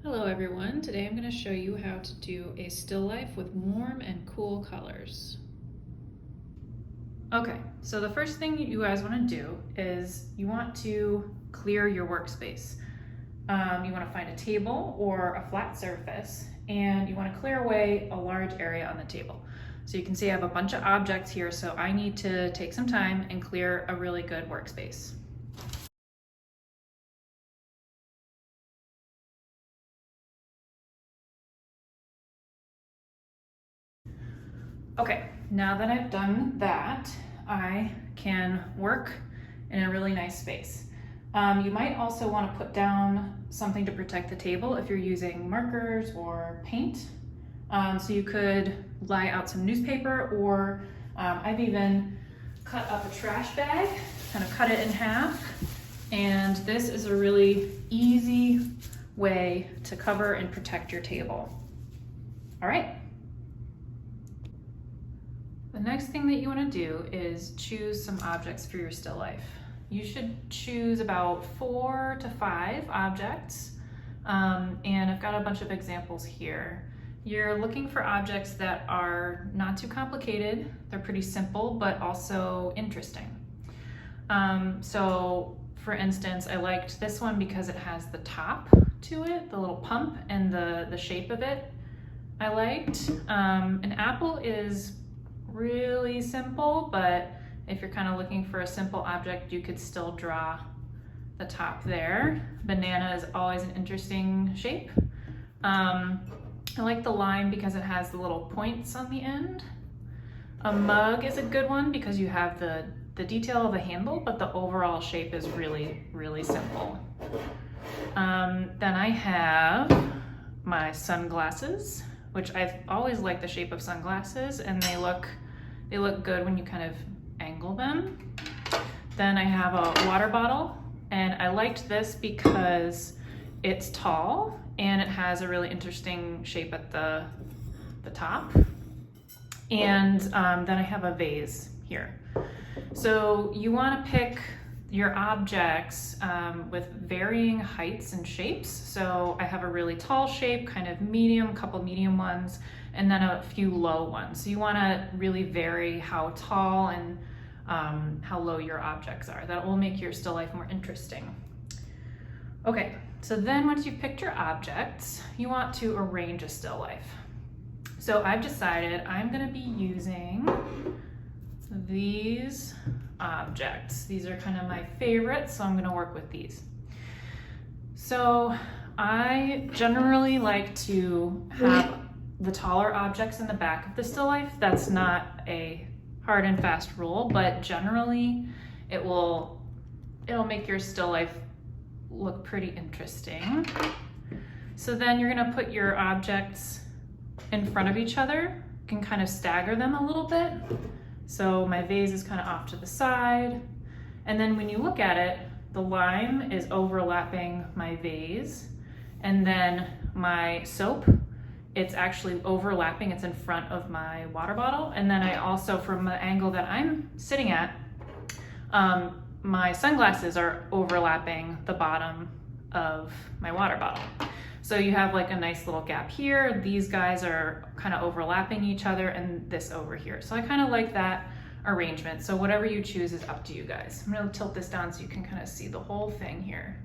Hello everyone, today I'm going to show you how to do a still life with warm and cool colors. Okay, so the first thing you guys want to do is you want to clear your workspace. You want to find a table or a flat surface and you want to clear away a large area on the table. So you can see I have a bunch of objects here, so I need to take some time and clear a really good workspace. Okay, now that I've done that, I can work in a really nice space. You might also want to put down something to protect the table if you're using markers or paint. So you could lie out some newspaper, or I've even cut up a trash bag, kind of cut it in half. And this is a really easy way to cover and protect your table. All right. The next thing that you want to do is choose some objects for your still life. You should choose about 4 to 5 objects, and I've got a bunch of examples here. You're looking for objects that are not too complicated, they're pretty simple, but also interesting. So for instance, I liked this one because it has the top to it, the little pump, and the shape of it I liked. An apple is really simple, but if you're kind of looking for a simple object, you could still draw the top there. Banana is always an interesting shape. I like the lime because it has the little points on the end. A mug is a good one because you have the detail of the handle, but the overall shape is really, really simple. Then I have my sunglasses, which I've always liked the shape of sunglasses, and they look good when you kind of angle them. Then I have a water bottle, and I liked this because it's tall and it has a really interesting shape at the top. And then I have a vase here. So you want to pick your objects with varying heights and shapes. So I have a really tall shape, kind of medium, couple medium ones, and then a few low ones. So you want to really vary how tall and how low your objects are. That will make your still life more interesting. Okay, so then once you've picked your objects, you want to arrange a still life. So I've decided I'm going to be using these objects. These are kind of my favorites, so I'm going to work with these. So I generally like to have the taller objects in the back of the still life. That's not a hard and fast rule, but generally it'll make your still life look pretty interesting. So then you're going to put your objects in front of each other. You can kind of stagger them a little bit. So my vase is kind of off to the side. And then when you look at it, the lime is overlapping my vase. And then my soap, it's actually overlapping. It's in front of my water bottle. And then I also, from the angle that I'm sitting at, my sunglasses are overlapping the bottom of my water bottle. So you have like a nice little gap here. These guys are kind of overlapping each other, and this over here. So I kind of like that arrangement. So whatever you choose is up to you guys. I'm gonna tilt this down so you can kind of see the whole thing here.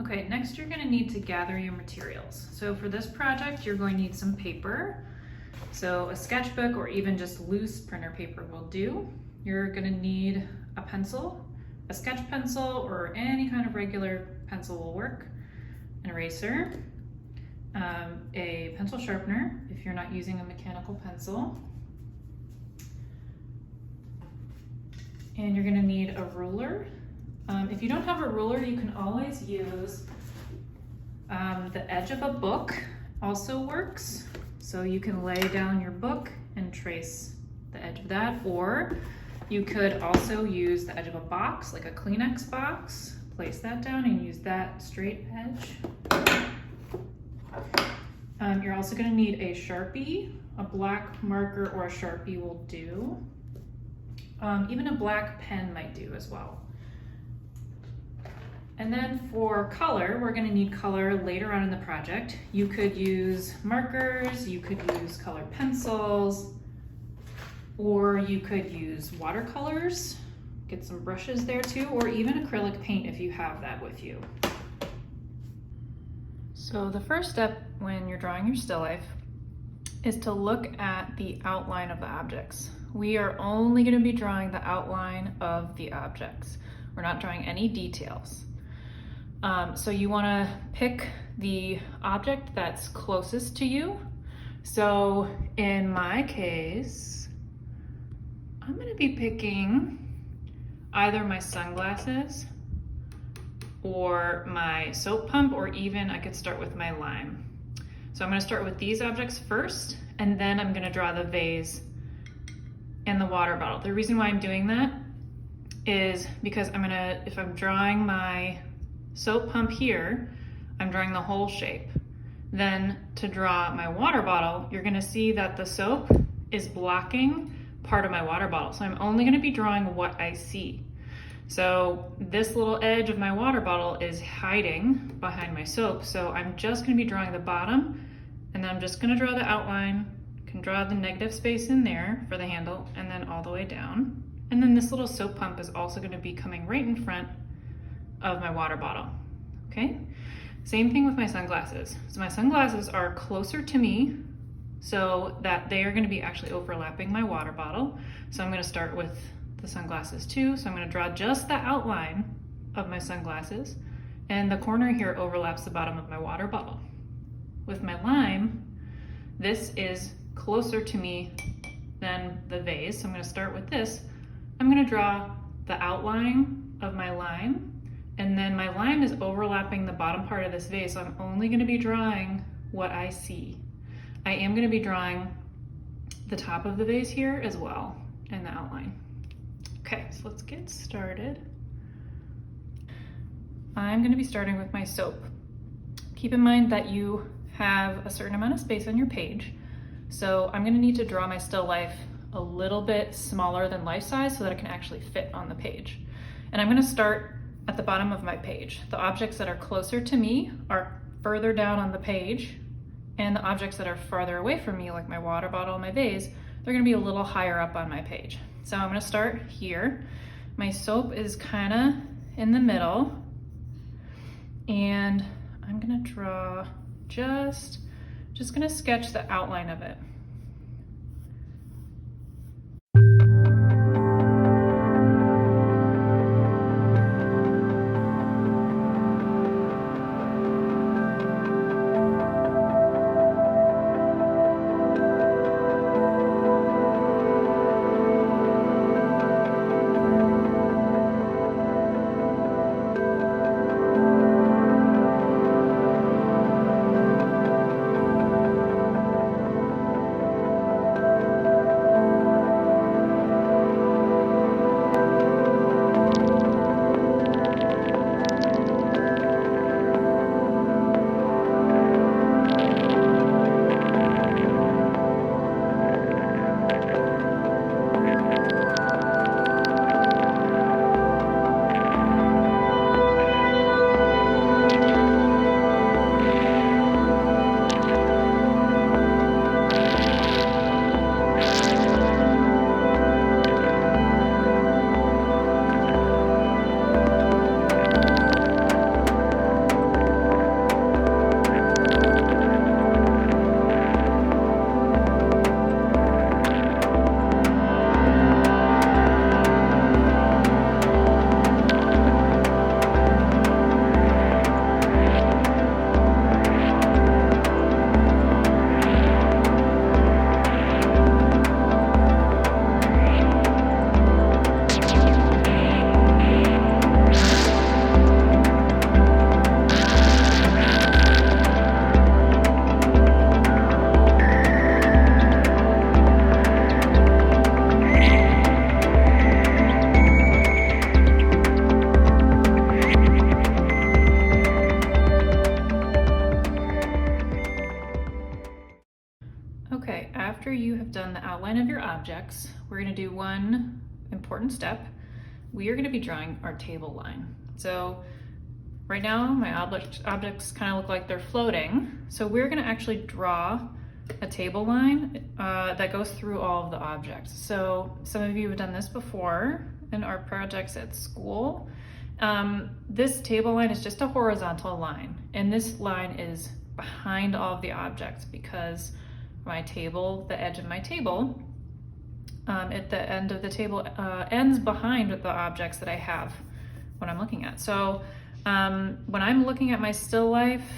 Okay, next you're gonna need to gather your materials. So for this project, you're going to need some paper. So a sketchbook or even just loose printer paper will do. You're gonna need a pencil, a sketch pencil, or any kind of regular pencil will work. An eraser, a pencil sharpener if you're not using a mechanical pencil, and you're going to need a ruler. If you don't have a ruler, you can always use the edge of a book also works. So you can lay down your book and trace the edge of that, or you could also use the edge of a box, like a Kleenex box. Place that down and use that straight edge. You're also going to need a Sharpie. A black marker or a Sharpie will do. Even a black pen might do as well. And then for color, we're going to need color later on in the project. You could use markers, you could use colored pencils, or you could use watercolors. Get some brushes there too, or even acrylic paint if you have that with you. So the first step when you're drawing your still life is to look at the outline of the objects. We are only going to be drawing the outline of the objects. We're not drawing any details. So you want to pick the object that's closest to you. So in my case, I'm going to be picking either my sunglasses or my soap pump, or even I could start with my lime. So I'm going to start with these objects first, and then I'm going to draw the vase and the water bottle. The reason why I'm doing that is because if I'm drawing my soap pump here, I'm drawing the whole shape. Then to draw my water bottle, you're going to see that the soap is blocking part of my water bottle. So I'm only going to be drawing what I see. So this little edge of my water bottle is hiding behind my soap. So I'm just going to be drawing the bottom, and then I'm just going to draw the outline. Can draw the negative space in there for the handle, and then all the way down. And then this little soap pump is also going to be coming right in front of my water bottle. Okay, same thing with my sunglasses. So my sunglasses are closer to me so that they are going to be actually overlapping my water bottle. So I'm going to start with the sunglasses too. So I'm going to draw just the outline of my sunglasses, and the corner here overlaps the bottom of my water bottle. With my lime, this is closer to me than the vase. So I'm going to start with this. I'm going to draw the outline of my lime, and then my lime is overlapping the bottom part of this vase, so I'm only going to be drawing what I see. I am going to be drawing the top of the vase here as well in the outline. Okay, so let's get started. I'm going to be starting with my soap. Keep in mind that you have a certain amount of space on your page, so I'm going to need to draw my still life a little bit smaller than life size so that it can actually fit on the page. And I'm going to start at the bottom of my page. The objects that are closer to me are further down on the page, and the objects that are farther away from me, like my water bottle and my vase, they're going to be a little higher up on my page. So I'm going to start here. My soap is kind of in the middle, and I'm going to draw just going to sketch the outline of it. After you have done the outline of your objects, we're going to do one important step. We are going to be drawing our table line. So Right now, my objects kind of look like they're floating. So we're gonna actually draw a table line that goes through all of the objects. So some of you have done this before in art projects at school. This table line is just a horizontal line, and this line is behind all of the objects because my table, the edge of my table, at the end of the table ends behind the objects that I have when I'm looking at. So when I'm looking at my still life,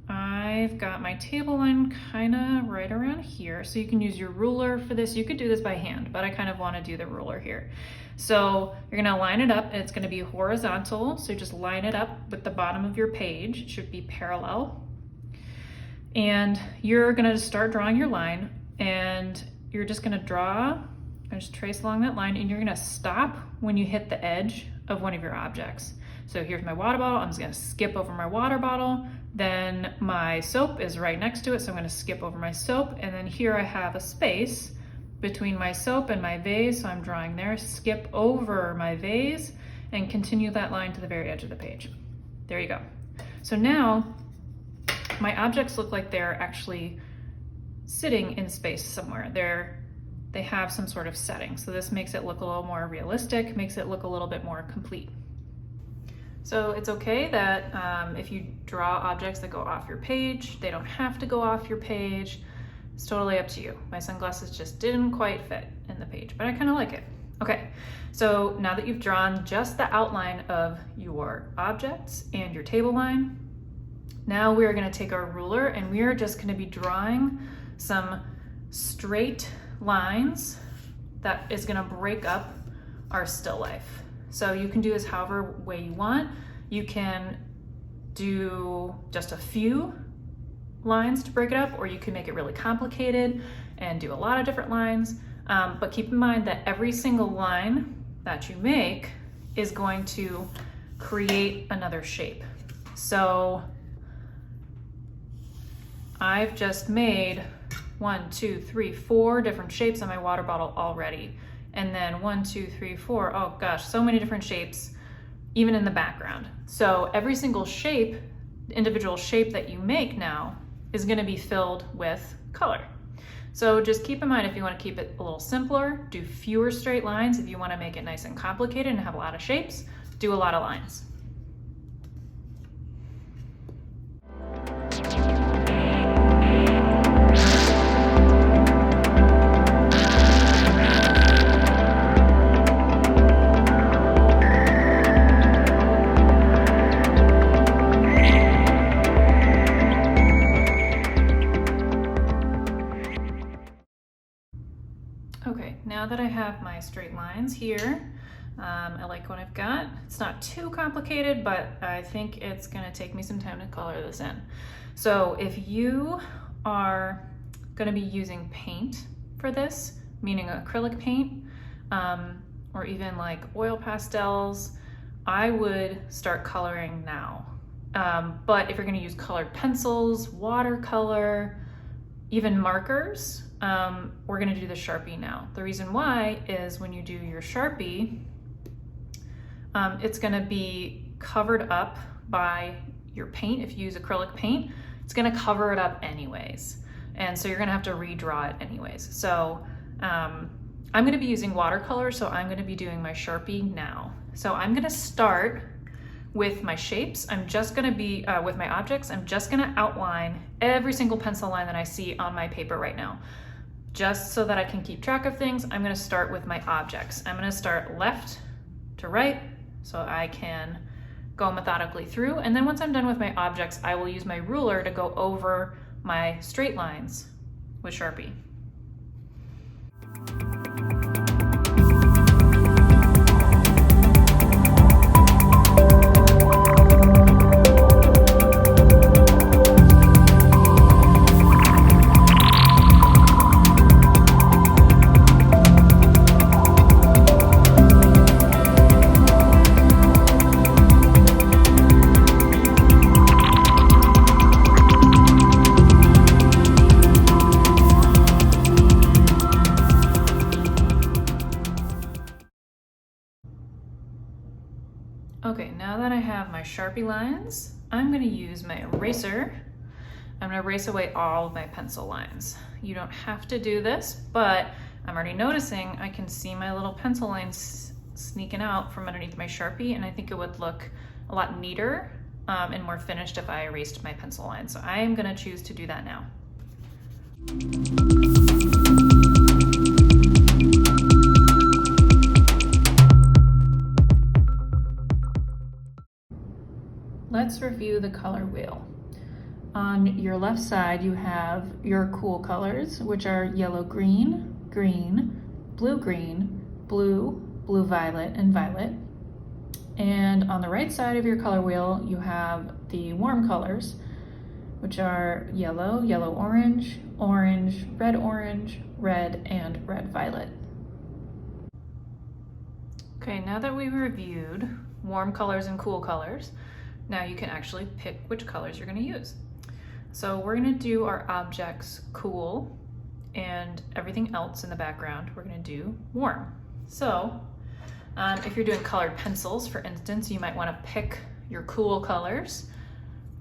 I've got my table line kind of right around here. So you can use your ruler for this. You could do this by hand, but I kind of want to do the ruler here. So you're going to line it up. It's going to be horizontal. So just line it up with the bottom of your page. It should be parallel. And you're going to start drawing your line, and you're just going to draw and just trace along that line, and you're going to stop when you hit the edge of one of your objects. So here's my water bottle. I'm just going to skip over my water bottle. Then my soap is right next to it, so I'm going to skip over my soap. And then here I have a space between my soap and my vase, so I'm drawing there. Skip over my vase and continue that line to the very edge of the page. There you go. So now my objects look like they're actually sitting in space somewhere. They have some sort of setting. So this makes it look a little more realistic, makes it look a little bit more complete. So it's okay that if you draw objects that go off your page, they don't have to go off your page. It's totally up to you. My sunglasses just didn't quite fit in the page, but I kind of like it. Okay, so now that you've drawn just the outline of your objects and your table line, now we're going to take our ruler and we are just going to be drawing some straight lines that is going to break up our still life. So you can do this however way you want. You can do just a few lines to break it up, or you can make it really complicated and do a lot of different lines. But keep in mind that every single line that you make is going to create another shape. So I've just made 1, 2, 3, 4 different shapes on my water bottle already. And then 1, 2, 3, 4, oh gosh, so many different shapes, even in the background. So every single shape, individual shape that you make now is gonna be filled with color. So just keep in mind, if you wanna keep it a little simpler, do fewer straight lines. If you wanna make it nice and complicated and have a lot of shapes, do a lot of lines. Okay, now that I have my straight lines here, I like what I've got. It's not too complicated, but I think it's gonna take me some time to color this in. So if you are gonna be using paint for this, meaning acrylic paint, or even like oil pastels, I would start coloring now. But if you're gonna use colored pencils, watercolor, even markers, we're gonna do the Sharpie now. The reason why is when you do your Sharpie, it's gonna be covered up by your paint. If you use acrylic paint, it's gonna cover it up anyways. And so you're gonna have to redraw it anyways. So I'm gonna be using watercolor, so I'm gonna be doing my Sharpie now. So I'm gonna start with my shapes. I'm just gonna be, with my objects, I'm just gonna outline every single pencil line that I see on my paper right now. Just so that I can keep track of things, I'm gonna start with my objects. I'm gonna start left to right so I can go methodically through. And then once I'm done with my objects, I will use my ruler to go over my straight lines with Sharpie. Sharpie lines, I'm gonna use my eraser. I'm gonna erase away all of my pencil lines. You don't have to do this, but I'm already noticing I can see my little pencil lines sneaking out from underneath my Sharpie, and I think it would look a lot neater and more finished if I erased my pencil lines. So I am gonna choose to do that now. Let's review the color wheel. On your left side, you have your cool colors, which are yellow, green, green, blue, blue, violet, and violet. And on the right side of your color wheel, you have the warm colors, which are yellow, yellow-orange, orange, red, and red-violet. Okay, now that we've reviewed warm colors and cool colors, now you can actually pick which colors you're going to use. So we're going to do our objects cool, and everything else in the background we're going to do warm. So if you're doing colored pencils, for instance, you might want to pick your cool colors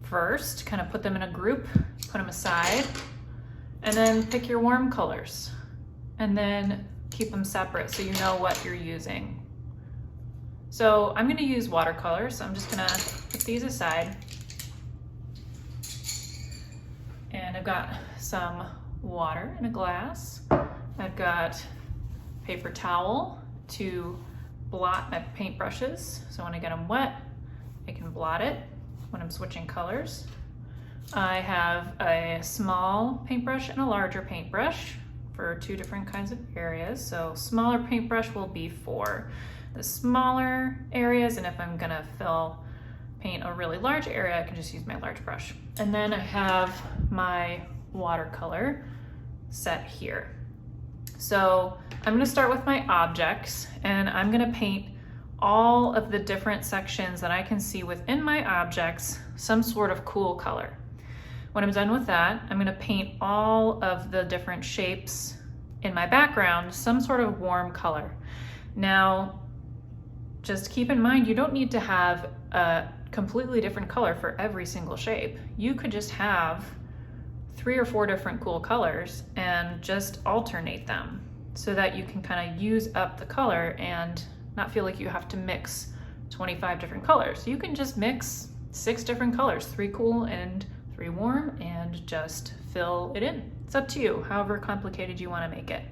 first, kind of put them in a group, put them aside, and then pick your warm colors, and then keep them separate so you know what you're using. So I'm going to use watercolors, so I'm just going to put these aside. And I've got some water in a glass. I've got paper towel to blot my paintbrushes. So when I get them wet, I can blot it when I'm switching colors. I have a small paintbrush and a larger paintbrush for two different kinds of areas. So smaller paintbrush will be for the smaller areas, and if I'm gonna paint a really large area, I can just use my large brush. And then I have my watercolor set here. So I'm gonna start with my objects, and I'm gonna paint all of the different sections that I can see within my objects some sort of cool color. When I'm done with that, I'm gonna paint all of the different shapes in my background some sort of warm color. Now, just keep in mind, you don't need to have a completely different color for every single shape. You could just have 3 or 4 different cool colors and just alternate them so that you can kind of use up the color and not feel like you have to mix 25 different colors. You can just mix 6 different colors, 3 cool and 3 warm, and just fill it in. It's up to you, however complicated you want to make it.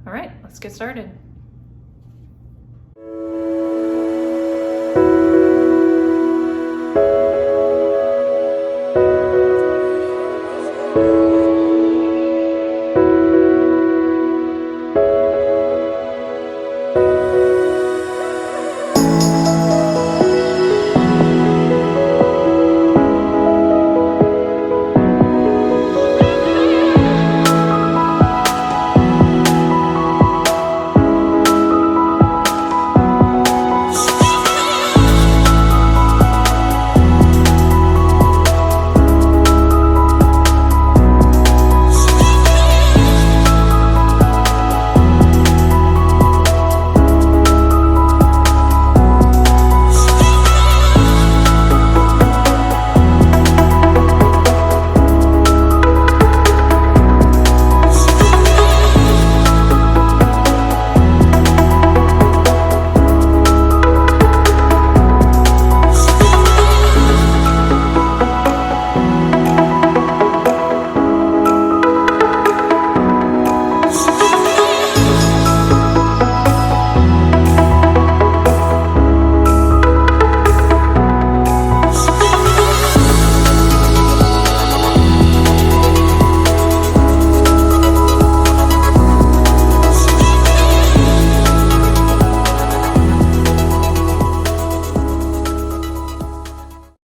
All right, let's get started.